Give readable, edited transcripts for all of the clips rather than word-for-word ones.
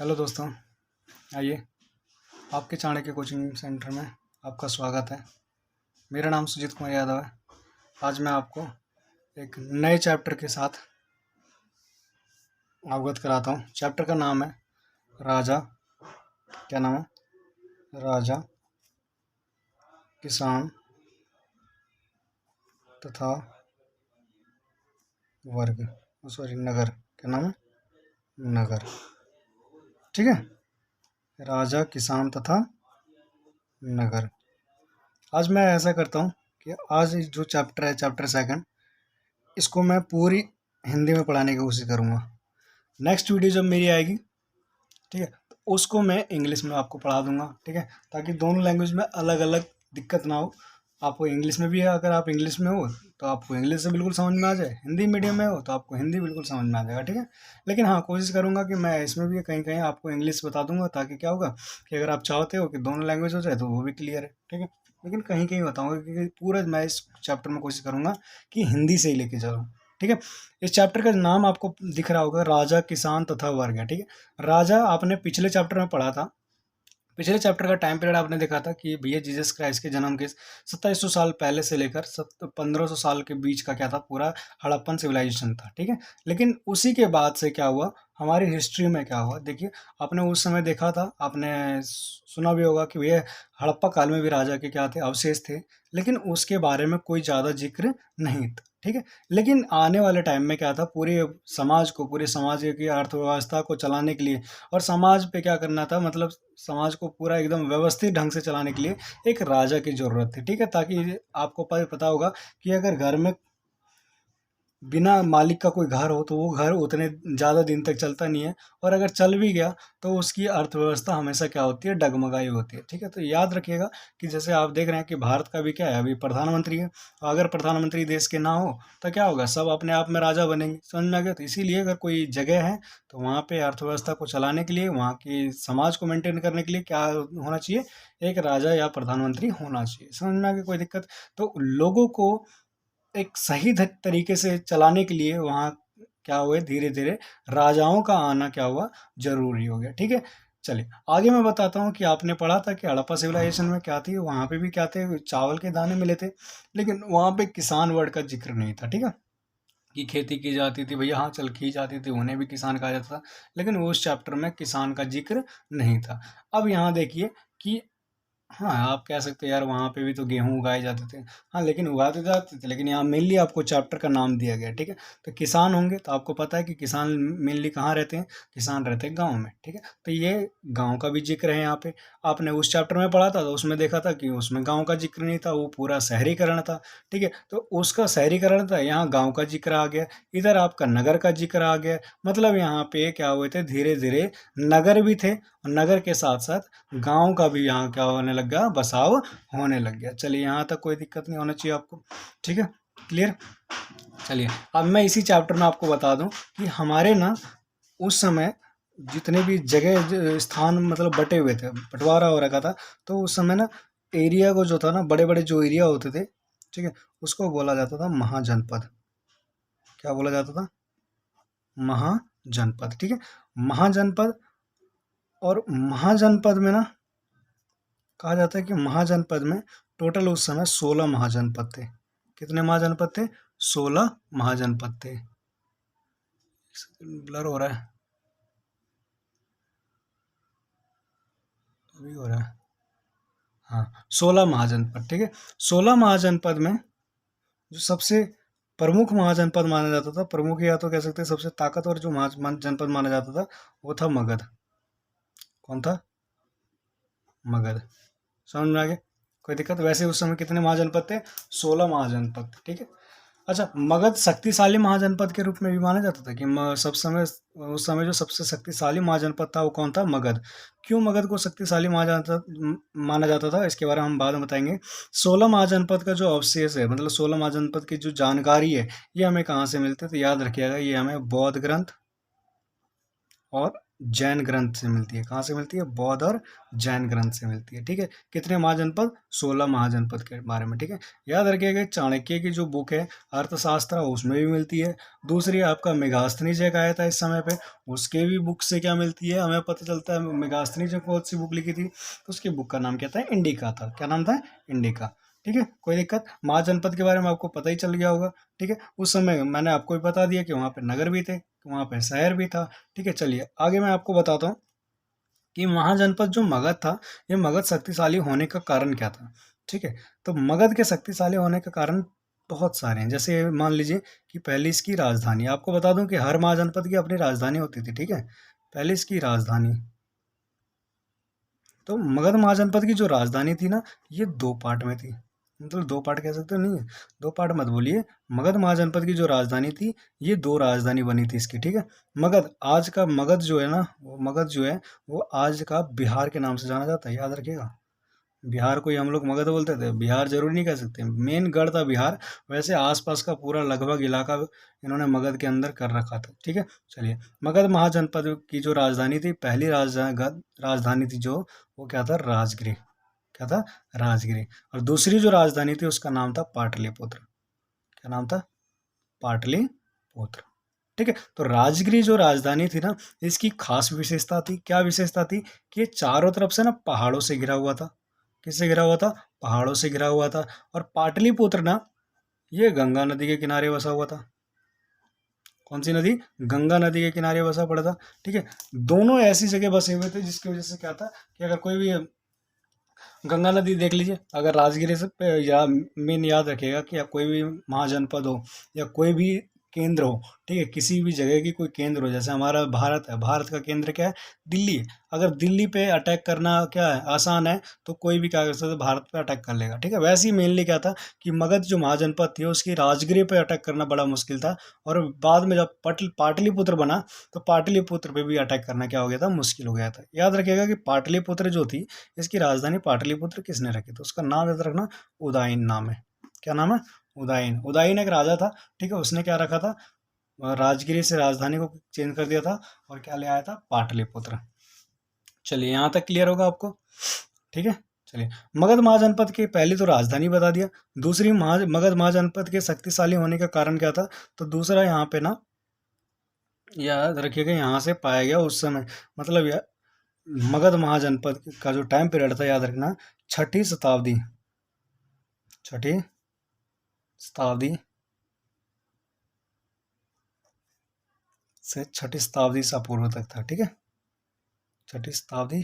Hello दोस्तों, आइए आपके चाणक्य कोचिंग सेंटर में आपका स्वागत है। मेरा नाम सुजीत कुमार यादव है। आज मैं आपको एक नए चैप्टर के साथ अवगत कराता हूँ। चैप्टर का नाम है राजा, क्या नाम है? राजा, किसान तथा वर्ग, सॉरी नगर, क्या नाम है? नगर। ठीक है, राजा, किसान तथा नगर। आज मैं ऐसा करता हूँ कि आज जो चैप्टर है, चैप्टर सेकंड, इसको मैं पूरी हिंदी में पढ़ाने की कोशिश करूँगा। नेक्स्ट वीडियो जब मेरी आएगी, ठीक है, तो उसको मैं इंग्लिश में आपको पढ़ा दूंगा। ठीक है, ताकि दोनों लैंग्वेज में अलग अलग दिक्कत ना हो। आपको इंग्लिश में भी है, अगर आप इंग्लिश में हो तो आपको इंग्लिश से बिल्कुल समझ में आ जाए, हिंदी मीडियम में हो तो आपको हिंदी बिल्कुल समझ में आ जाएगा। ठीक है, लेकिन हाँ, कोशिश करूंगा कि मैं इसमें भी कहीं कहीं आपको इंग्लिश बता दूंगा, ताकि क्या होगा कि अगर आप चाहते हो कि दोनों लैंग्वेज हो जाए तो वो भी क्लियर है। ठीक है, लेकिन कहीं कहीं बताऊंगा, क्योंकि पूरा मैं इस चैप्टर में कोशिश करूंगा कि हिंदी से ही लेके चलूँ। ठीक है, इस चैप्टर का नाम आपको दिख रहा होगा, राजा, किसान तथा वर्ग है। ठीक है, राजा आपने पिछले चैप्टर में पढ़ा था। पिछले चैप्टर का टाइम पीरियड आपने देखा था कि भैया जीसस क्राइस्ट के जन्म के 2700 साल पहले से लेकर 1500 साल के बीच का क्या था, पूरा हड़प्पन सिविलाइजेशन था। ठीक है, लेकिन उसी के बाद से क्या हुआ, हमारी हिस्ट्री में क्या हुआ, देखिए आपने उस समय देखा था, आपने सुना भी होगा कि भैया हड़प्पा काल में भी राजा के क्या थे, अवशेष थे, लेकिन उसके बारे में कोई ज़्यादा जिक्र नहीं था। ठीक है, लेकिन आने वाले टाइम में क्या था, पूरे समाज की अर्थव्यवस्था को चलाने के लिए और समाज पे क्या करना था, मतलब समाज को पूरा एकदम व्यवस्थित ढंग से चलाने के लिए एक राजा की जरूरत थी। ठीक है, ताकि आपको पता होगा कि अगर घर में बिना मालिक का कोई घर हो तो वो घर उतने ज़्यादा दिन तक चलता नहीं है, और अगर चल भी गया तो उसकी अर्थव्यवस्था हमेशा क्या होती है, डगमगाई होती है। ठीक है, तो याद रखिएगा कि जैसे आप देख रहे हैं कि भारत का भी क्या है, अभी प्रधानमंत्री है, तो अगर प्रधानमंत्री देश के ना हो तो क्या होगा, सब अपने आप में राजा बनेंगे। समझ में आ गया? तो इसीलिए अगर कोई जगह है तो वहाँ पे अर्थव्यवस्था को चलाने के लिए, वहाँ की समाज को मेंटेन करने के लिए क्या होना चाहिए, एक राजा या प्रधानमंत्री होना चाहिए। समझ में आ गया? कोई दिक्कत? तो लोगों को एक सही तरीके से चलाने के लिए वहाँ क्या हुए, धीरे धीरे राजाओं का आना क्या हुआ, जरूरी हो गया। ठीक है, चलिए आगे मैं बताता हूँ कि आपने पढ़ा था कि हड़प्पा सिविलाइजेशन में क्या थी, वहाँ पे भी क्या थे, चावल के दाने मिले थे, लेकिन वहाँ पे किसान वर्ड का जिक्र नहीं था। ठीक है, कि खेती की जाती थी, भैया हाँ चल की जाती थी, उन्हें भी किसान कहा जाता था, लेकिन उस चैप्टर में किसान का जिक्र नहीं था। अब यहाँ देखिए कि हाँ, आप कह सकते हैं यार वहाँ पे भी तो गेहूँ उगाए जाते थे। हाँ, लेकिन उगाते जाते थे, लेकिन यहाँ मेनली आपको चैप्टर का नाम दिया गया है। ठीक है, तो किसान होंगे तो आपको पता है कि किसान मेनली कहाँ रहते हैं, किसान रहते हैं गाँव में। ठीक है, तो ये गाँव का भी जिक्र है यहाँ पे। आपने उस चैप्टर में पढ़ा था तो उसमें देखा था कि उसमें गाँव का जिक्र नहीं था, वो पूरा शहरीकरण था। ठीक है, तो उसका शहरीकरण था, यहाँ गाँव का जिक्र आ गया, इधर आपका नगर का जिक्र आ गया। मतलब यहाँ पे क्या हुए थे, धीरे धीरे नगर भी थे, और नगर के साथ साथ गांव का भी यहाँ क्या होने लग गया, बसाव होने लग गया। चलिए यहाँ तक कोई दिक्कत नहीं होना चाहिए आपको। ठीक है, क्लियर? चलिए अब मैं इसी चैप्टर में आपको बता दूं कि हमारे ना उस समय जितने भी जगह स्थान मतलब बटे हुए थे, बंटवारा हो रखा था, तो उस समय ना एरिया को जो था ना, बड़े बड़े जो एरिया होते थे, ठीक है, उसको बोला जाता था महाजनपद। क्या बोला जाता था? महाजनपद। ठीक है, महाजनपद। और महाजनपद में ना कहा जाता है कि महाजनपद में टोटल उस समय 16 महाजनपद थे। कितने महाजनपद थे? 16 महाजनपद थे। ब्लर हो रहा है, अभी हो रहा है। हाँ, 16 महाजनपद। ठीक है, 16 महाजनपद में जो सबसे प्रमुख महाजनपद माना जाता था, प्रमुख या तो कह सकते हैं सबसे ताकतवर जो महाजनपद माना जाता था, वो था मगध। कौन था? मगध। समझ में आ गया? कोई दिक्कत? वैसे उस समय कितने महाजनपद थे? 16 महाजनपद। ठीक है, अच्छा, मगध शक्तिशाली महाजनपद के रूप में भी माना जाता था कि सब समय उस समय जो सबसे शक्तिशाली महाजनपद था वो कौन था? मगध। क्यों मगध को शक्तिशाली माना जाता था, इसके बारे में हम बाद में बताएंगे। 16 महाजनपद का जो अवशेष है, मतलब 16 महाजनपद की जो जानकारी है, ये हमें कहाँ से मिलते? तो याद रखिएगा, ये हमें बौद्ध ग्रंथ और जैन ग्रंथ से मिलती है। कहाँ से मिलती है? बौद्ध और जैन ग्रंथ से मिलती है। ठीक है, कितने महाजनपद? 16 महाजनपद के बारे में। ठीक है, याद रखिएगा चाणक्य की जो बुक है अर्थशास्त्र, उसमें भी मिलती है। दूसरी आपका मेगास्थनीज एक आया था इस समय पे, उसके भी बुक से क्या मिलती है हमें पता चलता है। मेगास्थनीज ने कौन सी बुक लिखी थी? तो उसकी बुक का नाम क्या था? इंडिका था। क्या नाम था? इंडिका। ठीक है, कोई दिक्कत? महाजनपद के बारे में आपको पता ही चल गया होगा। ठीक है, उस समय मैंने आपको भी बता दिया कि वहाँ पे नगर भी थे, वहाँ पे शहर भी था। ठीक है, चलिए आगे मैं आपको बताता हूँ कि महाजनपद जो मगध था, ये मगध शक्तिशाली होने का कारण क्या था। ठीक है, तो मगध के शक्तिशाली होने का कारण बहुत सारे हैं। जैसे मान लीजिए कि पहले इसकी राजधानी, आपको बता दूं कि हर महाजनपद की अपनी राजधानी होती थी। ठीक है, पहले इसकी राजधानी, तो मगध महाजनपद की जो राजधानी थी ना, ये दो पार्ट में थी। मतलब दो पार्ट कह सकते हो, नहीं है दो पार्ट मत बोलिए। मगध महाजनपद की जो राजधानी थी, ये दो राजधानी बनी थी इसकी। ठीक है, मगध, आज का मगध जो है ना, वो मगध जो है वो आज का बिहार के नाम से जाना जाता है, याद रखिएगा। बिहार को ही हम लोग मगध बोलते थे, बिहार जरूर नहीं कह सकते, मेन गढ़ था बिहार। वैसे आसपास का पूरा लगभग इलाका इन्होंने मगध के अंदर कर रखा था। ठीक है, चलिए मगध महाजनपद की जो राजधानी थी, पहली राजधानी थी जो, वो क्या था? राजगृह। क्या था? राजगृह। और दूसरी जो राजधानी थी उसका नाम था पाटलिपुत्र। क्या नाम था? पाटलिपुत्र। ठीक है, तो राजगृह जो राजधानी थी ना, इसकी खास विशेषता थी। क्या विशेषता थी? कि ये चारों तरफ से ना पहाड़ों से घिरा हुआ था। किससे घिरा हुआ था? पहाड़ों से घिरा हुआ था। और पाटलिपुत्र ना, ये गंगा नदी के किनारे बसा हुआ था। कौन सी नदी? गंगा नदी के किनारे बसा पड़ा था। ठीक है, दोनों ऐसी जगह बसे हुए थे जिसकी वजह से क्या था कि अगर कोई भी, गंगा नदी देख लीजिए, अगर राजगिरी से पे या मेन याद रखिएगा कि या कोई भी महाजनपद हो या कोई भी केंद्र हो, ठीक है, किसी भी जगह की कोई केंद्र हो, जैसे हमारा भारत है, भारत का केंद्र क्या है? दिल्ली है। अगर दिल्ली पे अटैक करना क्या है? आसान है, तो कोई भी क्या कर सकता है? भारत पे अटैक कर लेगा। ठीक है, वैसे ही मेनली क्या था कि मगध जो महाजनपद थी उसकी राजगिरी पे अटैक करना बड़ा मुश्किल था। और बाद में जब पाटलिपुत्र बना, तो पाटलिपुत्र पे भी अटैक करना क्या हो गया था? मुश्किल हो गया था। याद रखिएगा कि पाटलिपुत्र जो थी, इसकी राजधानी पाटलिपुत्र किसने रखी? तो उसका नाम याद रखना, उदयन नाम है। क्या नाम है? उदयन। उदयन एक राजा था। ठीक है, उसने क्या रखा था? राजगिरी से राजधानी को चेंज कर दिया था और क्या ले आया था? पाटलिपुत्र। चलिए यहाँ तक क्लियर होगा आपको। ठीक है, चलिए मगध महाजनपद की पहली तो राजधानी बता दिया। दूसरी मगध महाजनपद के शक्तिशाली होने का कारण क्या था? तो दूसरा यहाँ पे ना, याद रखिएगा, यहाँ से पाया गया उस समय, मतलब मगध महाजनपद का जो टाइम पीरियड था, याद रखना, छठी शताब्दी, छठी शताब्दी से छठी शताब्दी ईसा पूर्व तक था। ठीक है, छठी शताब्दी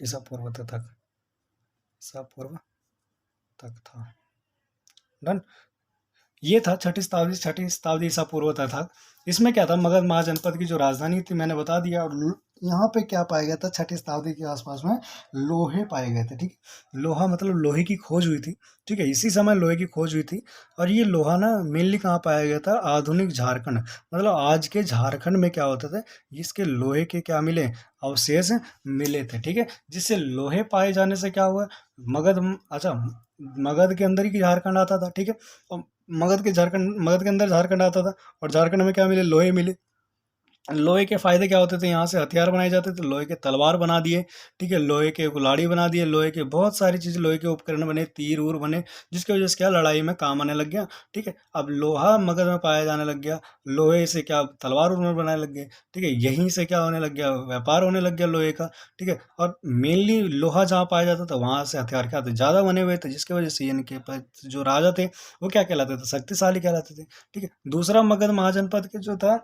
ईसा पूर्व तक, ईसा पूर्व तक था। डन। ये था छठी शताब्दी ईसा पूर्व तक। इसमें क्या था? मगध महाजनपद की जो राजधानी थी मैंने बता दिया। और यहाँ पे क्या पाया गया था? छठी शताब्दी के आसपास में लोहे पाए गए थे। ठीक है, लोहा मतलब लोहे की खोज हुई थी। ठीक है, इसी समय लोहे की खोज हुई थी। और ये लोहा ना मेनली कहाँ पाया गया था? आधुनिक झारखंड, मतलब आज के झारखंड में क्या होता था, इसके लोहे के क्या मिले? अवशेष मिले थे। ठीक है, जिससे लोहे पाए जाने से क्या हुआ? मगध, अच्छा, मगध के अंदर ही झारखंड आता था। ठीक है, और मगध के अंदर झारखंड आता था। और झारखंड में क्या मिले? लोहे मिले। लोहे के फायदे क्या होते थे? यहाँ से हथियार बनाए जाते थे, लोहे के तलवार बना दिए। ठीक है, लोहे के कुल्हाड़ी बना दिए, लोहे के बहुत सारी चीज़, लोहे के उपकरण बने, तीर उर बने, जिसकी वजह से क्या लड़ाई में काम आने लग गया। ठीक है, अब लोहा मगध में पाया जाने लग गया, लोहे से क्या तलवार उर बनाने लग गए। ठीक है, यहीं से क्या होने लग गया? व्यापार होने लग गया लोहे का। ठीक है, और मेनली लोहा जहाँ पाया जाता था वहाँ से हथियार क्या थे? ज़्यादा बने हुए थे, जिसकी वजह से इनके जो राजा थे वो क्या कहलाते थे? शक्तिशाली कहलाते थे। ठीक है, दूसरा मगध महाजनपद के जो था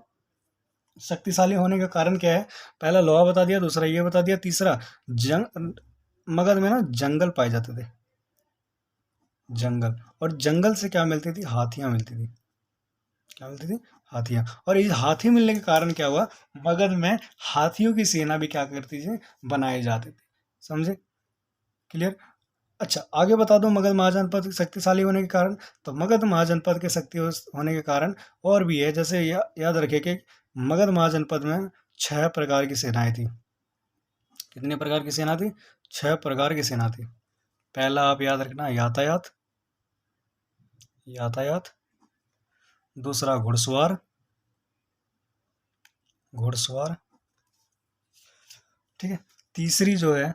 शक्तिशाली होने का कारण क्या है? पहला लोहा बता दिया, दूसरा ये बता दिया, तीसरा जंग, मगध में ना जंगल पाए जाते थे, जंगल। और जंगल से क्या मिलती थी? हाथियां मिलती थी। क्या मिलती थी? हाथियां। और इस हाथी मिलने के कारण क्या हुआ? मगध में हाथियों की सेना भी क्या करती थी? बनाए जाते थे। समझे? क्लियर? अच्छा, आगे बता दूं मगध महाजनपद शक्तिशाली होने के कारण। तो मगध महाजनपद के शक्ति होने के कारण और भी है। जैसे याद रखिए कि मगध महाजनपद में 6 प्रकार की सेनाएं थी। कितने प्रकार की सेना थी? 6 प्रकार की सेना थी। पहला आप याद रखना, यातायात, यातायात। दूसरा घुड़सवार, घुड़सवार। ठीक है। तीसरी जो है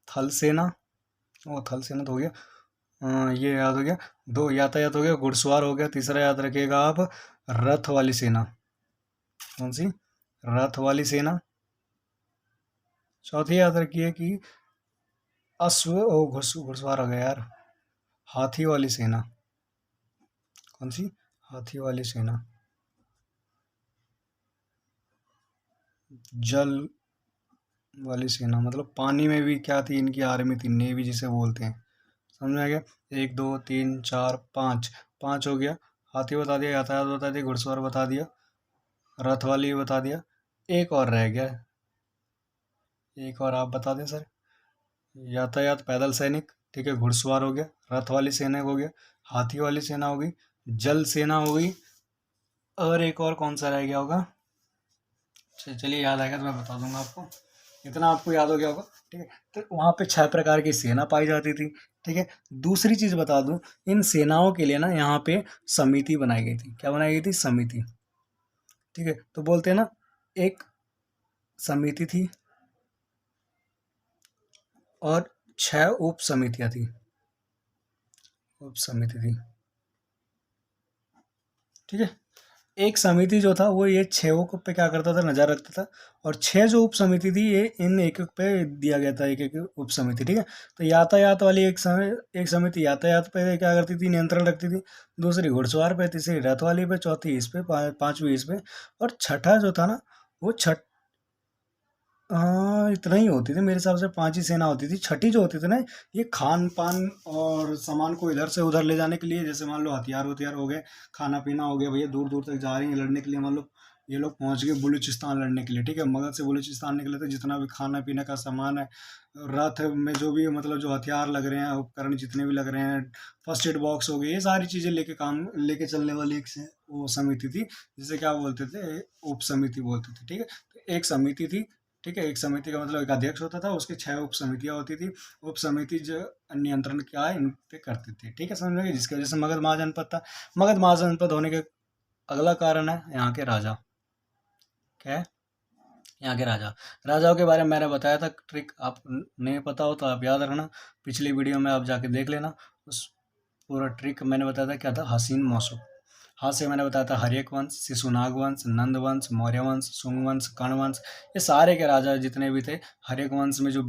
थल सेना, वो थल सेना तो हो गया, ये याद हो गया। दो यातायात हो गया, घुड़सवार हो गया। तीसरा याद रखिएगा आप, रथ वाली सेना। कौन सी? रथ वाली सेना। चौथी याद रखिए कि अश्व, ओ घुड़सवार हो गया यार, हाथी वाली सेना। कौन सी? हाथी वाली सेना। जल वाली सेना मतलब पानी में भी क्या थी इनकी आर्मी थी, नेवी जिसे बोलते हैं। समझ में आ गया? एक दो तीन चार पाँच, पाँच हो गया। हाथी बता दिया, यातायात बता दिया, घुड़सवार बता दिया, रथ वाली बता दिया। एक और रह गया, एक और आप बता दें सर। यातायात पैदल सैनिक, ठीक है, घुड़सवार हो गया, रथ वाली सेना हो गया, हाथी वाली सेना हो गई, जल सेना हो गई, और एक और कौन सा रह गया होगा? चलिए याद आएगा तो मैं बता दूंगा आपको। इतना आपको याद हो गया होगा, ठीक है। तो वहाँ पे 6 प्रकार की सेना पाई जाती थी, ठीक है। दूसरी चीज़ बता दूं, इन सेनाओं के लिए ना यहाँ पे समिति बनाई गई थी। क्या बनाई गई थी? समिति, ठीक है। तो बोलते हैं ना, एक समिति थी और 6 उप समितियाँ थी, उप समिति थी, ठीक है। एक समिति जो था वो ये 6 पे क्या करता था? नजर रखता था। और 6 जो उप समिति थी ये इन एक एक पे दिया गया था, एक एक उप समिति, ठीक है। तो यातायात वाली एक समिति यातायात पे क्या करती थी? नियंत्रण रखती थी। दूसरी घुड़सवार पे, तीसरी रथ वाली पे, चौथी इस पे, पांचवी इस पे, और छठा जो था ना, वो हाँ इतना ही होती थी मेरे हिसाब से, 5 ही सेना होती थी। छठी जो होती थी ना, ये खान पान और सामान को इधर से उधर ले जाने के लिए, जैसे मान लो हथियार उथियार हो गए, खाना पीना हो गया, भैया दूर दूर तक जा रही हैं लड़ने के लिए, मान लो ये लोग पहुंच गए बलूचिस्तान लड़ने के लिए, ठीक है, मगध से बलूचिस्तान निकले थे, जितना भी खाना पीने का सामान है, रथ में जो भी मतलब जो हथियार लग रहे हैं, उपकरण जितने भी लग रहे हैं, फर्स्ट एड बॉक्स हो गए, ये सारी चीज़ें लेके काम लेके चलने वाली एक से वो समिति थी, जिसे क्या बोलते थे? उप समिति बोलते थे, ठीक है। तो एक समिति थी, ठीक है। एक समिति का मतलब एक अध्यक्ष होता था, उसकी 6 उप समितियाँ होती थी। उप समिति जो नियंत्रण क्या है इन पे करती थी, ठीक है, समझ में आ गया? जिसकी वजह से मगध महाजनपद था। मगध महाजनपद होने के अगला कारण है यहाँ के राजा। क्या है? यहाँ के राजा। राजाओं के बारे में मैंने बताया था, ट्रिक आप नहीं पता हो तो आप याद रखना, पिछली वीडियो में आप जाके देख लेना। उस पूरा ट्रिक मैंने बताया था, क्या था? हसीन मौसम। हाँ से मैंने बताया था हर्यक वंश, शिशुनाग वंश, नंद वंश, मौर्य वंश, शुंग वंश, कर्ण वंश, ये सारे के राजा जितने भी थे। हर्यक वंश में जो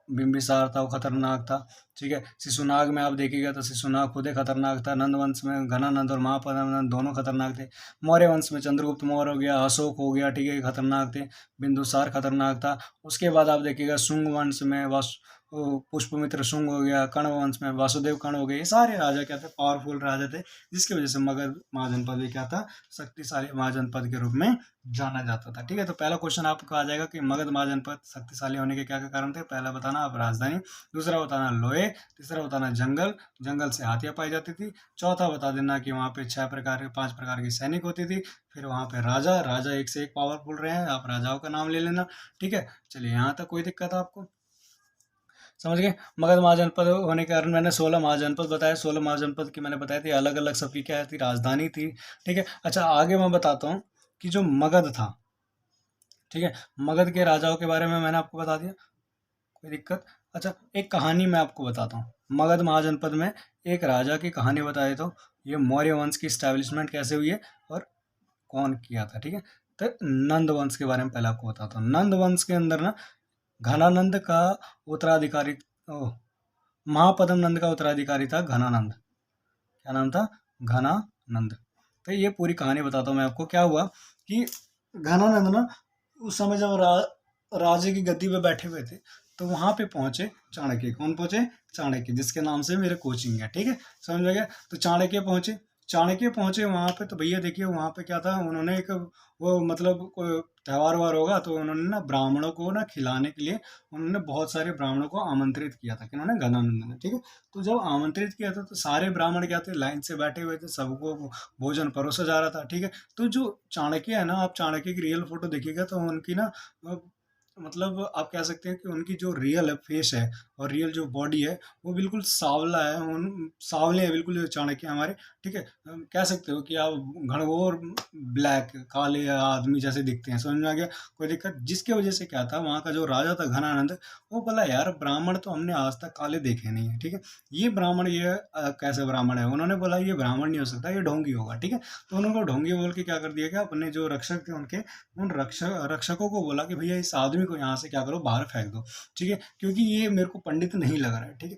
बिंबिसार था वो खतरनाक था, ठीक है। शिशुनाग में आप देखिएगा तो शिशुनाग खुद ही खतरनाक था। नंद वंश में घनानंद और महापद्मनंद दोनों खतरनाक थे। मौर्य वंश में चंद्रगुप्त मौर्य हो गया, अशोक हो गया, ठीक है, खतरनाक थे। बिंदुसार खतरनाक था। उसके बाद आप देखिएगा शुंग वंश में पुष्पमित्र शुंग हो गया, कर्ण वंश में वासुदेव कर्ण हो गए, ये सारे राजा क्या थे? पावरफुल राजा थे, जिसकी वजह से मगध महाजनपद भी क्या था? शक्तिशाली महाजनपद के रूप में जाना जाता था, ठीक है। तो पहला क्वेश्चन आपको आ जाएगा कि मगध महाजनपद शक्तिशाली होने के क्या क्या कारण थे। पहला बताना आप राजधानी, दूसरा बताना लोहे, तीसरा बताना जंगल, जंगल से हाथियां पाई जाती थी, चौथा बता देना कि वहाँ पे 5 प्रकार की सैनिक होती थी, फिर वहाँ पे राजा, राजा एक से एक पावरफुल रहे हैं, आप राजाओं का नाम ले लेना, ठीक है। चलिए यहाँ तक कोई दिक्कत है आपको? समझ गए? मगध महाजनपद होने के कारण मैंने 16 महाजनपद बताए, 16 महाजनपद की मैंने बताई थी, अलग अलग सबकी क्या थी? राजधानी थी, ठीक है। अच्छा आगे मैं बताता हूँ कि जो मगध था, ठीक है, मगध के राजाओं के बारे में मैंने आपको बता दिया, कोई दिक्कत? अच्छा एक कहानी मैं आपको बताता हूँ, मगध महाजनपद में एक राजा की कहानी बताए तो ये मौर्य वंश की स्टैब्लिशमेंट कैसे हुई है और कौन किया था, ठीक है। तो नंद वंश के बारे में पहले आपको बताता हूँ। नंद वंश के अंदर ना घनानंद का उत्तराधिकारी, ओह, महापद्म नंद का उत्तराधिकारी था घनानंद। क्या नाम था? घनानंद। तो ये पूरी कहानी बताता हूँ मैं आपको। क्या हुआ कि घनानंद ना उस समय जब राजे की गद्दी पे बैठे हुए थे, तो वहां पे पहुंचे चाणक्य। कौन पहुंचे? चाणक्य, जिसके नाम से मेरे कोचिंग है, ठीक है, समझ में गया? तो चाणक्य पहुंचे, चाणक्य पहुंचे वहां पे, तो भैया देखिए वहां पे क्या था, उन्होंने एक वो मतलब कोई त्योहार वार होगा तो उन्होंने ना ब्राह्मणों को ना खिलाने के लिए उन्होंने बहुत सारे ब्राह्मणों को आमंत्रित किया था, कि उन्होंने घनानंद ने, ठीक है। तो जब आमंत्रित किया था तो सारे ब्राह्मण क्या थे? लाइन से बैठे हुए थे, सबको भोजन परोसा जा रहा था, ठीक है। तो जो चाणक्य है ना, आप चाणक्य की रियल फोटो देखिएगा तो उनकी ना मतलब आप कह सकते हैं कि उनकी जो रियल है फेस है और रियल जो बॉडी है वो बिल्कुल सांवला है, उन सांवले हैं बिल्कुल जो चाणक्य हमारे। ठीक है, कह सकते हो कि आप घनघोर ब्लैक काले आदमी जैसे दिखते हैं, समझ में आ गया। कोई दिक्कत, जिसके वजह से क्या था, वहाँ का जो राजा था घनानंद, वो बोला यार ब्राह्मण तो हमने आज तक काले देखे नहीं है। ठीक है, ये ब्राह्मण ये कैसे ब्राह्मण है, उन्होंने बोला ये ब्राह्मण नहीं हो सकता, ये ढोंगी होगा। ठीक है, तो उन्होंने ढोंगी बोल के क्या कर दिया, क्या अपने जो रक्षक थे उनके, उन रक्षकों को बोला कि भैया इस आदमी को यहाँ से क्या करो, बाहर फेंक दो। ठीक है, क्योंकि ये मेरे को पंडित नहीं लग रहा है। ठीक है,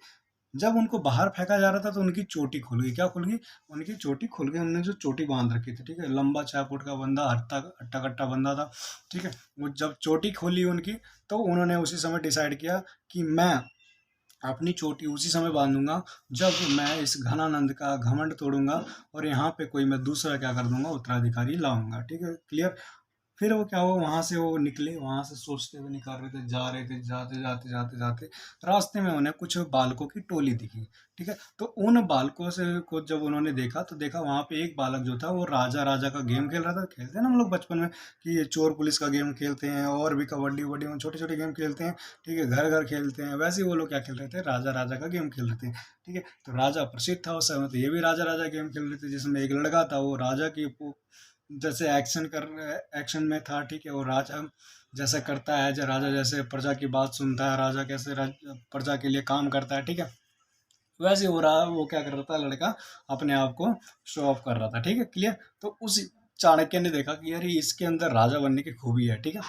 जब उनको बाहर फेंका जा रहा था तो उनकी चोटी खुल गई। क्या खुल गई? उनकी चोटी खुल गई, उन्होंने जो चोटी बांध रखी थी। ठीक है, लंबा 6 फुट का बंदा, हट्टा हट्टा कट्टा बंदा था। ठीक है, वो जब चोटी खोली उनकी, तो उन्होंने उसी समय डिसाइड किया कि मैं अपनी चोटी उसी समय बांधूंगा जब मैं इस घनानंद का घमंड तोड़ूंगा और यहाँ पे कोई मैं दूसरा क्या कर दूंगा, उत्तराधिकारी लाऊंगा। ठीक है, क्लियर। फिर वो क्या हुआ, वहां से वो निकले, वहां से सोचते हुए निकल रहे थे, जा रहे थे, जाते जाते जाते जाते रास्ते में उन्हें कुछ बालकों की टोली दिखी। ठीक है, तो उन बालकों से को जब उन्होंने देखा तो देखा वहां पे एक बालक जो था वो राजा राजा का गेम खेल रहा था। खेलते हैं ना हम लोग बचपन में कि ये चोर पुलिस का गेम खेलते हैं, और भी कबड्डी वड्डी में छोटे छोटे गेम खेलते हैं। ठीक है, घर घर खेलते हैं, वैसे ही वो लोग क्या खेल रहे थे, राजा राजा का गेम खेल रहे थे। ठीक है, तो राजा प्रसिद्ध था उस समय, तो ये भी राजा राजा गेम खेल रहे थे, जिसमें एक लड़का था वो राजा की जैसे एक्शन में था। ठीक है, वो राजा जैसा करता है, राजा जैसे प्रजा की बात सुनता है, राजा कैसे प्रजा के लिए काम करता है। ठीक है, वैसे हो रहा, वो क्या कर रहा था लड़का, अपने आप को शो ऑफ कर रहा था। ठीक है, क्लियर। तो उस चाणक्य ने देखा कि यार इसके अंदर राजा बनने की खूबी है। ठीक है,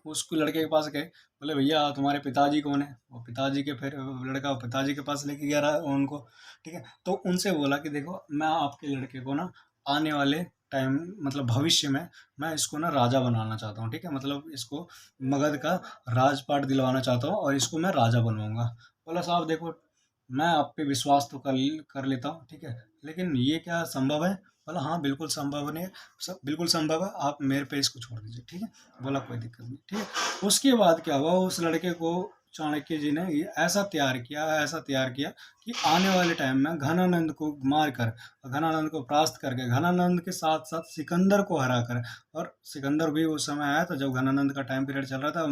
उसको लड़के के पास गए, बोले भैया तुम्हारे पिताजी कौन है। वो पिताजी के, फिर लड़का पिताजी के पास लेके गया रहा उनको। ठीक है, तो उनसे बोला कि देखो मैं आपके लड़के को ना आने वाले टाइम, मतलब भविष्य में, मैं इसको ना राजा बनाना चाहता हूँ। ठीक है, मतलब इसको मगध का राजपाट दिलवाना चाहता हूँ और इसको मैं राजा बनवाऊंगा। बोला साहब देखो, मैं आप पे विश्वास तो कर लेता हूँ। ठीक है, लेकिन ये क्या संभव है? बोला हाँ बिल्कुल संभव नहीं है, बिल्कुल संभव है, आप मेरे पे इसको छोड़ दीजिए। ठीक है, बोला कोई दिक्कत नहीं। ठीक है, उसके बाद क्या हुआ, उस लड़के को चाणक्य जी ने ये ऐसा तैयार किया, ऐसा तैयार किया कि आने वाले टाइम में घनानंद को मार कर, घनानंद को परास्त करके, घनानंद के साथ साथ सिकंदर को हरा कर, और सिकंदर भी उस समय आया था जब घनानंद का टाइम पीरियड चल रहा था,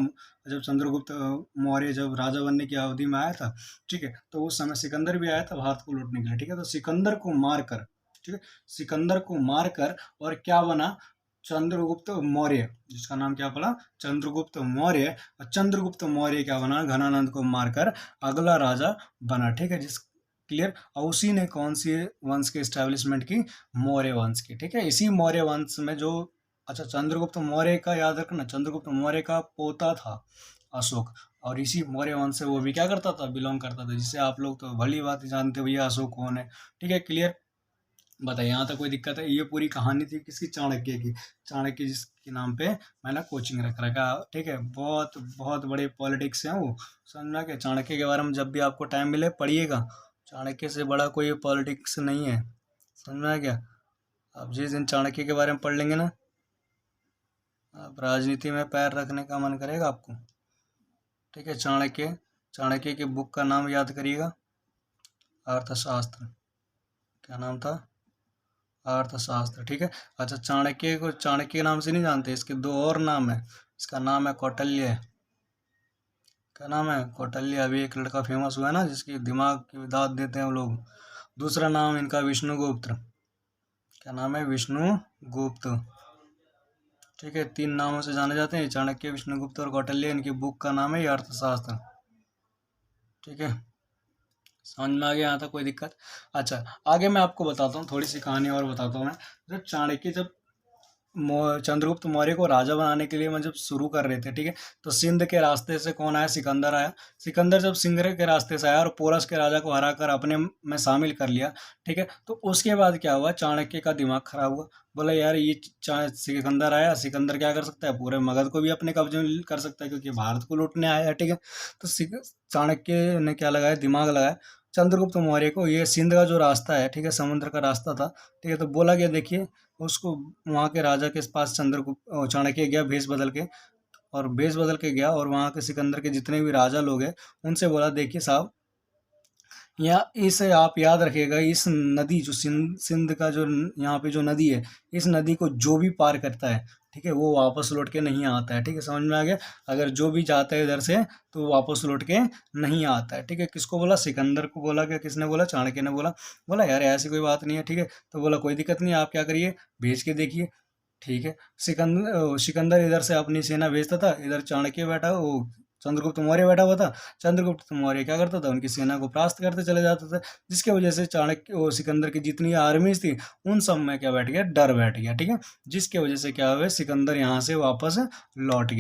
जब चंद्रगुप्त मौर्य जब राजा बनने की अवधि में आया था। ठीक है, तो उस समय सिकंदर भी आया था भारत को लूटने के लिए। ठीक है, तो सिकंदर को मार कर, ठीक है, सिकंदर को मार कर, और क्या बना, चंद्रगुप्त मौर्य, जिसका नाम क्या पड़ा, चंद्रगुप्त मौर्य। और चंद्रगुप्त मौर्य क्या बना, घनानंद को मारकर अगला राजा बना। ठीक है, जिस क्लियर। और उसी ने कौन सी वंश की एस्टेब्लिशमेंट की, मौर्य वंश की। ठीक है, इसी मौर्य वंश में जो, अच्छा चंद्रगुप्त मौर्य का याद रखना, चंद्रगुप्त मौर्य का पोता था अशोक, और इसी मौर्य वंश से वो भी क्या करता था, बिलोंग करता था, जिससे आप लोग तो भली बात ही जानते हो भैया अशोक कौन है। ठीक है, क्लियर। बताइए यहाँ तक कोई दिक्कत है? ये पूरी कहानी थी किसकी, चाणक्य की। चाणक्य जिसके नाम पे मैंने कोचिंग रख रखा। ठीक है, बहुत बहुत बड़े पॉलिटिक्स हैं वो, समझना। कि चाणक्य के बारे में जब भी आपको टाइम मिले पढ़िएगा, चाणक्य से बड़ा कोई पॉलिटिक्स नहीं है, समझना क्या। आप जिस दिन चाणक्य के बारे में पढ़ लेंगे ना, आप राजनीति में पैर रखने का मन करेगा आपको। ठीक है, चाणक्य, चाणक्य के बुक का नाम याद करिएगा, अर्थशास्त्र। क्या नाम था, अर्थशास्त्र। ठीक है, अच्छा चाणक्य को चाणक्य के नाम से नहीं जानते, इसके दो और नाम है। इसका नाम है कौटिल्य। क्या नाम है, कौटिल्य। अभी एक लड़का फेमस हुआ है ना, जिसकी दिमाग की दाद देते हैं वो लोग। दूसरा नाम इनका विष्णुगुप्त। क्या नाम है, विष्णुगुप्त। ठीक है, तीन नामों से जाने जाते हैं, चाणक्य, विष्णुगुप्त और कौटिल्य। इनकी बुक का नाम है ये अर्थशास्त्र। ठीक है, समझ में आ गया यहाँ तक कोई दिक्कत? अच्छा, आगे मैं आपको बताता हूँ, थोड़ी सी कहानी और बताता हूँ मैं। जब चाणक्य जब चंद्रगुप्त मौर्य को राजा बनाने के लिए मैं जब शुरू कर रहे थे, ठीक है, तो सिंध के रास्ते से कौन आया, सिकंदर आया। सिकंदर जब सिंध के रास्ते से आया और पोरस के राजा को हरा कर अपने में शामिल कर लिया। ठीक है, तो उसके बाद क्या हुआ, चाणक्य का दिमाग खराब हुआ। बोला यार ये सिकंदर आया, सिकंदर क्या कर सकता है, पूरे मगध को भी अपने कब्जे में कर सकता है, क्योंकि भारत को लूटने आया है। ठीक है, तो चाणक्य ने क्या लगाया, दिमाग लगाया चंद्रगुप्त मौर्य को, ये सिंध का जो रास्ता है, ठीक है, समुद्र का रास्ता था। ठीक है, तो बोला गया देखिए उसको, वहाँ के राजा के पास चंद्रगुप्त चाणक्य गया भेष बदल के, और भेष बदल के गया, और वहाँ के सिकंदर के जितने भी राजा लोग हैं उनसे बोला देखिए साहब, या इसे आप याद रखिएगा, इस नदी जो सिंध सिंध का जो यहाँ पे जो नदी है, इस नदी को जो भी पार करता है, ठीक है, वो वापस लौट के नहीं आता है। ठीक है, समझ में आ गया। अगर जो भी जाता है इधर से तो वो वापस लौट के नहीं आता है। ठीक है, किसको बोला? सिकंदर को बोला। क्या किसने बोला? चाणक्य ने बोला। बोला यार ऐसी कोई बात नहीं है। ठीक है, तो बोला कोई दिक्कत नहीं है, आप क्या करिए, भेज के देखिए। ठीक है, सिकंदर इधर से अपनी सेना भेजता था, इधर चाणक्य बैठा, वो चंद्रगुप्त मौर्य बैठा हुआ था। चंद्रगुप्त मौर्य क्या करता था, उनकी सेना को परास्त करते चले जाता था, जिसके वजह से चाणक्य वो सिकंदर की जितनी आर्मीज थी उन सब में क्या बैठ गया, डर बैठ गया। ठीक है, जिसके वजह से क्या हुआ, सिकंदर यहाँ से वापस लौट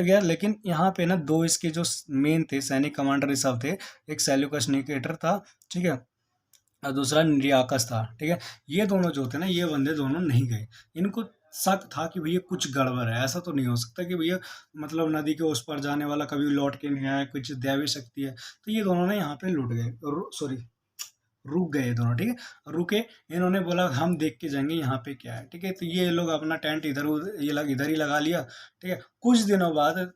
गया। लेकिन यहाँ पे ना दो इसके जो मेन थे सैनिक कमांडर सब थे, एक सेल्यूकस निकेटर था, ठीक है, और दूसरा निर्याकस था। ठीक है, ये दोनों जो थे ना, ये बंदे दोनों नहीं गए। इनको शक था कि भैया कुछ गड़बड़ है, ऐसा तो नहीं हो सकता कि भैया मतलब नदी के उस पार जाने वाला कभी लौट के नहीं आया, कुछ दैवी शक्ति है। तो ये दोनों ने यहाँ पे लुट गए, सॉरी रुक गए दोनों। ठीक है, रुके, इन्होंने बोला हम देख के जाएंगे यहाँ पे क्या है। ठीक है, तो ये लोग अपना टेंट इधर ही लगा लिया। ठीक है, कुछ दिनों बाद,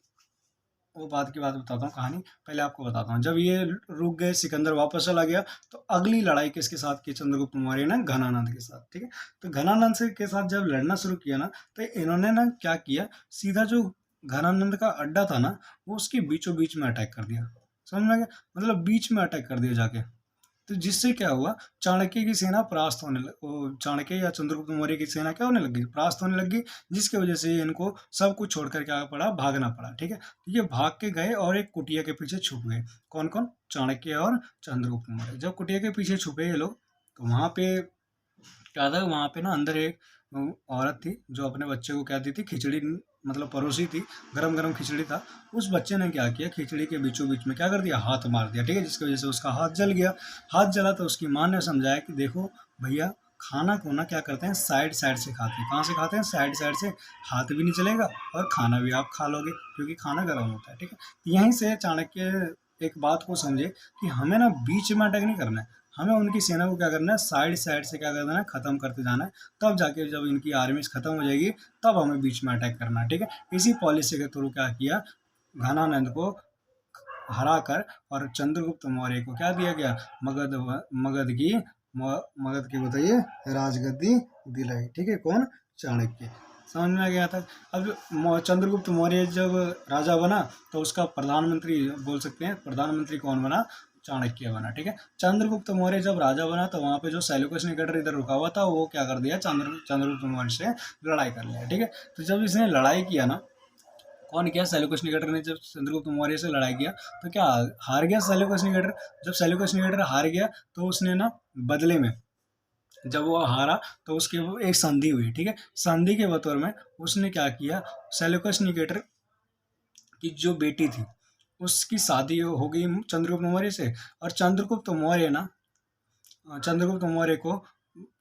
वो बाद की बात बताता हूँ कहानी, पहले आपको बताता हूँ। जब ये रुक गए, सिकंदर वापस चला गया, तो अगली लड़ाई किसके साथ की, चंद्रगुप्त मौर्य ने घनानंद के साथ। ठीक है, तो घनानंद से के साथ जब लड़ना शुरू किया ना, तो इन्होंने ना क्या किया, सीधा जो घनानंद का अड्डा था ना, वो उसके बीचों बीच में अटैक कर दिया। समझ में आ गया, मतलब बीच में अटैक कर दिया जाके। तो जिससे क्या हुआ, चाणक्य की सेना परास्त होने लग, वो चाणक्य या चंद्रगुप्त मौर्य की सेना क्या होने लगी, परास्त होने लगी, जिसके वजह से इनको सब कुछ छोड़कर क्या पड़ा, भागना पड़ा। ठीक है, तो ये भाग के गए और एक कुटिया के पीछे छुप गए। कौन कौन? चाणक्य और चंद्रगुप्त मौर्य। जब कुटिया के पीछे छुपे ये लोग, तो वहां पे क्या था, वहां पे ना अंदर एक औरत थी जो अपने बच्चे को क्या दी थी, खिचड़ी मतलब परोसी थी, गरम गरम खिचड़ी था। उस बच्चे ने क्या किया, खिचड़ी के बीचों बीच में क्या कर दिया, हाथ मार दिया। ठीक है, जिसकी वजह से उसका हाथ जल गया। हाथ जला तो उसकी माँ ने समझाया कि देखो भैया, खाना को ना क्या करते हैं, साइड साइड से खाते हैं। कहाँ से खाते हैं? साइड साइड से। हाथ भी नहीं चलेगा और खाना भी आप खा लोगे, क्योंकि खाना गर्म होता है। ठीक है, यहीं से चाणक्य एक बात को समझे कि हमें ना बीच में अटैक नहीं करना है, हमें उनकी सेना को क्या करना है, साइड साइड से क्या करना है, खत्म करते जाना है। तब जाके जब इनकी आर्मी खत्म हो जाएगी, तब हमें बीच में अटैक करना है। ठीक है, इसी पॉलिसी के थ्रू क्या किया, घनानंद को हरा कर और चंद्रगुप्त मौर्य को क्या दिया गया, मगध मगध की मगध की बताइए राजगद्दी दिलाई। ठीक है, कौन? चाणक्य। समझ में आ गया था। अब चंद्रगुप्त मौर्य जब राजा बना, तो उसका प्रधानमंत्री बोल सकते हैं, प्रधानमंत्री कौन बना, चाणक्य बना। ठीक है, चंद्रगुप्त मौर्य जब राजा बना, तो वहां पे जो सेल्यूकस निकेटर इधर रुका हुआ था, वो क्या कर दिया, चंद्रगुप्त मौर्य से लड़ाई कर लिया। ठीक है, तो जब इसने लड़ाई किया ना, कौन किया, सेल्यूकस निकेटर ने जब चंद्रगुप्त मौर्य से लड़ाई किया, तो क्या हार गया सेल्यूकस निकेटर। जब सेल्यूकस निकेटर हार गया, तो उसने ना बदले में, जब वो हारा, तो उसके वो एक संधि हुई। ठीक है, संधि के बतौर में उसने क्या किया, सेल्यूकस निकेटर की जो बेटी थी उसकी शादी हो गई चंद्रगुप्त मौर्य से। और चंद्रगुप्त मौर्य को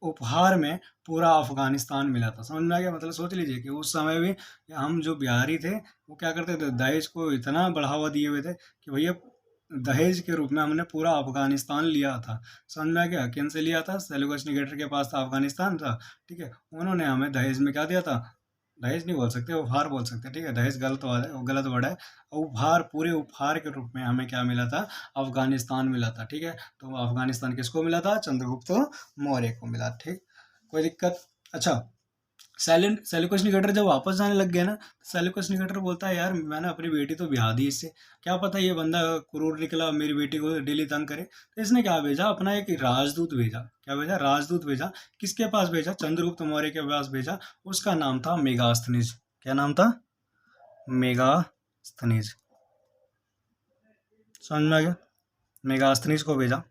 उपहार में पूरा अफगानिस्तान मिला था। समझ में आ गया, मतलब सोच लीजिए कि उस समय भी हम जो बिहारी थे, वो क्या करते थे, दहेज को इतना बढ़ावा दिए हुए थे कि भैया दहेज के रूप में हमने पूरा अफगानिस्तान लिया था। समझ में आ गया, किन से लिया था, सेल्यूकस निकेटर के पास था, अफगानिस्तान था। ठीक है, उन्होंने हमें दहेज में क्या दिया था, दहेज नहीं बोल सकते, उपहार बोल सकते हैं। ठीक है, दहेज गलत वर्ड है। उपहार, पूरे उपहार के रूप में हमें क्या मिला था, अफगानिस्तान मिला था। ठीक है, तो अफगानिस्तान किसको मिला था, चंद्रगुप्त मौर्य को मिला। ठीक, कोई दिक्कत? अच्छा, सेल्यूकस निकेटर जब वापस जाने लग गया ना, सेल्यूकस निकेटर बोलता है यार मैंने अपनी बेटी तो ब्याह दी इससे, क्या पता ये बंदा क्रूर निकला, मेरी बेटी को डेली तंग करे। तो इसने क्या भेजा, अपना एक राजदूत भेजा। क्या भेजा, राजदूत भेजा। किसके पास भेजा, चंद्रगुप्त मौर्य के पास भेजा। उसका नाम था मेगास्थनीज। क्या नाम था, मेगास्थनीज। समझ में आ गया, मेगास्थनीज को भेजा।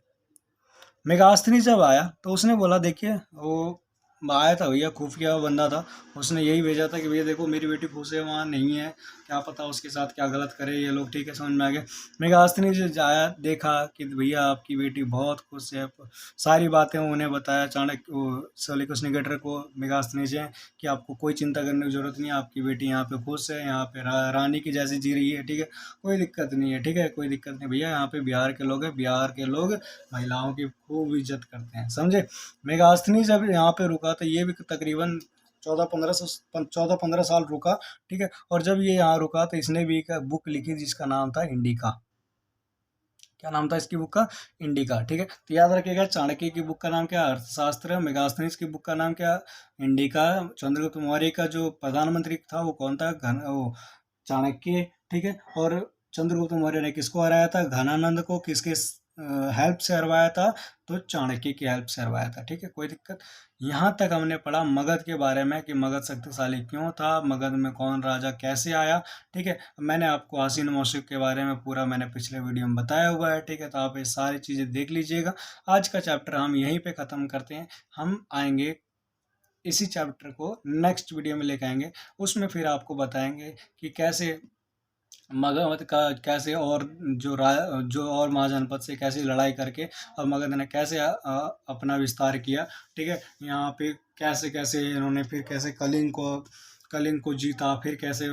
मेगास्थनीज जब आया, तो उसने बोला देखिए, वो आया था भैया, खुफिया बंदा था, उसने यही भेजा था कि भैया देखो मेरी बेटी खुश है, वहाँ नहीं है, क्या पता उसके साथ क्या गलत करे ये लोग। ठीक है, समझ में आ गया। मेगास्थनीज आया, देखा कि भैया आपकी बेटी बहुत खुश है, सारी बातें उन्हें बताया चाणक्य, वो सेल्यूकस निकेटर को, मेगास्थनीज है, कि आपको कोई चिंता करने की जरूरत नहीं है, आपकी बेटी यहाँ पे खुश है, यहाँ पे रानी की जैसी जी रही है। ठीक है, कोई दिक्कत नहीं है। ठीक है, कोई दिक्कत नहीं भैया, यहाँ पे बिहार के लोग हैं, बिहार के लोग महिलाओं की खूब इज्जत करते हैं, समझे। मेगास्थनी जब यहाँ पे रुका, तो ये भी तकरीबन 14-15 साल रुका। ठीक है, और जब ये यहाँ रुका, तो इसने भी एक बुक लिखी जिसका नाम था इंडिका। क्या नाम था इसकी बुक का? इंडिका। ठीक है, तो याद रखिएगा चाणक्य की बुक का नाम क्या? अर्थशास्त्र। मेगास्थनीज की बुक का नाम क्या? इंडिका। चंद्रगुप्त मौर्य का जो प्रधानमंत्री था वो कौन था? चाणक्य। ठीक है, और चंद्रगुप्त मौर्य ने किसको हराया था? घनानंद को। किसके हेल्प से हरवाया था? तो चाणक्य की हेल्प से हरवाया था। ठीक है, कोई दिक्कत? यहाँ तक हमने पढ़ा मगध के बारे में कि मगध शक्तिशाली क्यों था, मगध में कौन राजा कैसे आया। ठीक है, मैंने आपको हसीन मौसिक के बारे में पूरा मैंने पिछले वीडियो में बताया हुआ है। ठीक है, तो आप ये सारी चीज़ें देख लीजिएगा। आज का चैप्टर हम यहीं पे ख़त्म करते हैं। हम आएंगे इसी चैप्टर को नेक्स्ट वीडियो में लेकर आएंगे। उसमें फिर आपको बताएंगे कि कैसे मगध का कैसे और जो और महाजनपद से कैसे लड़ाई करके और मगध ने कैसे अपना विस्तार किया। ठीक है, यहाँ पे कैसे कैसे इन्होंने फिर कैसे कलिंग को जीता, फिर कैसे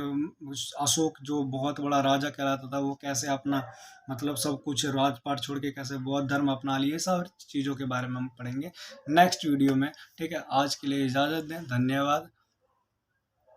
अशोक जो बहुत बड़ा राजा कहलाता था वो कैसे अपना मतलब सब कुछ राजपाट छोड़ के कैसे बौद्ध धर्म अपना लिए। सब चीज़ों के बारे में हम पढ़ेंगे नेक्स्ट वीडियो में। ठीक है, आज के लिए इजाज़त दें, धन्यवाद।